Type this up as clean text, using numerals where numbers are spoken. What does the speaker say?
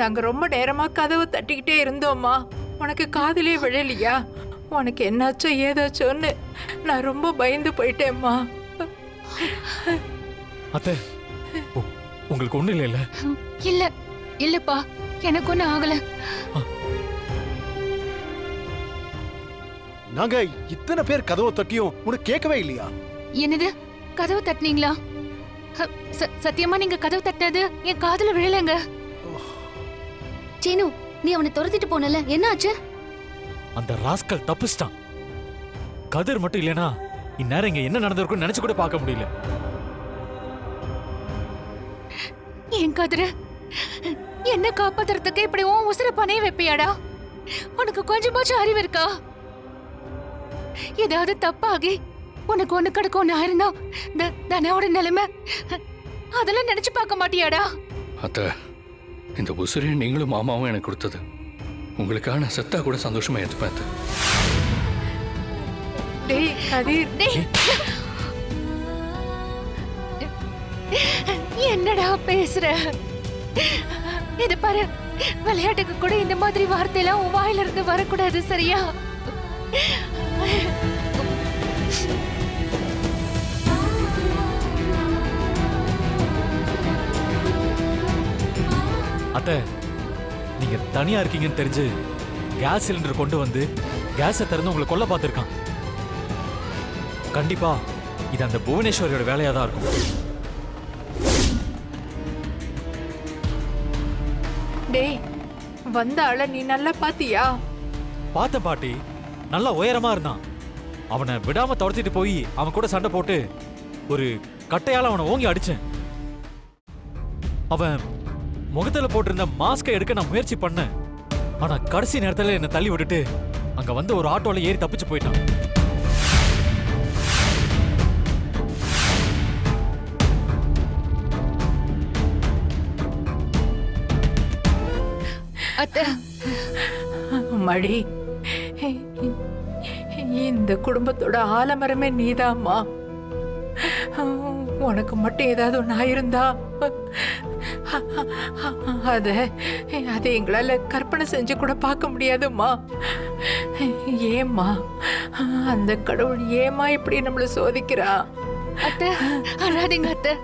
நாங்க ரொம்ப நேரமா கதவை தட்டிக்கிட்டே இருந்தோம்மா. உனக்கு காதுலயே விழலையா? உனக்கு என்னாச்சோ ஏதாச்சோன்னு நான் ரொம்ப பயந்து போயிட்டேம்மா. அத்தை, உங்களுக்கு ஒண்ணு இல்ல? இல்ல இல்லப்பா, எனக்கு ஒண்ணு ஆகல. நாங்க இத்தனை பேர் கதவை தட்டியும் உனக்கு கேட்கவே இல்லையா? என்னது, கதவு தட்டினீங்களா? சத்தியமா நீங்க கதவு தட்டினது என் காதுல விழலங்க. சீனு, நீ அவனை துரத்திட்டு போனல, என்ன ஆச்சு? அந்த ராஸ்கல் தப்பிச்சிட்டான். கதிர் மட்டும் இல்லனா இந்நேரம் இங்க என்ன நடந்திருக்கும் நினைச்சு கூட பார்க்க முடியல. என் கதிர என்ன காப்பாத்துறதுக்கு இப்படி உன் உசுர பணைய வைப்பியாடா? உனக்கு கொஞ்சமாச்சும் அறிவு இருக்கா? ஏதாவது தப்பாகி உனக்கு ஒண்ணு கிடக்கும் ஒண்ணு ஆயிருந்தா தனாவோட நிலைமை அதெல்லாம் நினைச்சு பார்க்க மாட்டியாடா? அத்த, இந்த உசுரே நீங்களும் மாமாவும் எனக்கு கொடுத்தது. உங்களுக்காக நான் செத்தா கூட சந்தோஷமா ஏத்துப்பேன். டேய் கதிர், என்னடா பேசுற? இது பாரு, விளையாட்டுக்கு கூட இந்த மாதிரி வார்த்தையெல்லாம் உன் வாயில இருந்து வரக்கூடாது, சரியா? அத்தை, நீங்க தனியா இருக்கீங்கன்னு தெரிஞ்சு கேஸ் சிலிண்டர் கொண்டு வந்து கேஸை திறந்து உங்களை கொல்ல பார்த்திருக்கான். கண்டிப்பா இது அந்த புவனேஸ்வரியோட வேலையா தான் இருக்கும். டேய், வந்த ஆள நீ நல்லா பாத்தியா? பார்த்த பாட்டி, நல்லா உயரமா இருந்தான். அவனை விடாம துரத்திட்டு போய் அவன் கூட சண்டை போட்டு ஒரு கட்டையால அவனை ஓங்கி அடிச்சேன். அவன் முகத்துல போட்டிருந்த மாஸ்கை எடுக்க நான் முயற்சி பண்ணேன். ஆனா கடைசி நேரத்துல என்னை தள்ளி விட்டுட்டு அங்க வந்து ஒரு ஆட்டோல ஏறி தப்பிச்சு போயிட்டான். அத்தை, மடி, இந்த குடும்பத்தோட ஆலமரமே நீதாம்மா. உனக்கு மட்டும் ஏதாவது ஒன்று ஆயிருந்தா அதை எங்களால கற்பனை செஞ்சு கூட பார்க்க முடியாதும்மா. ஏம்மா அந்த கடவுள் ஏம்மா இப்படி நம்மள சோதிக்கிறா? அத்தை அழாதீங்க அத்தை.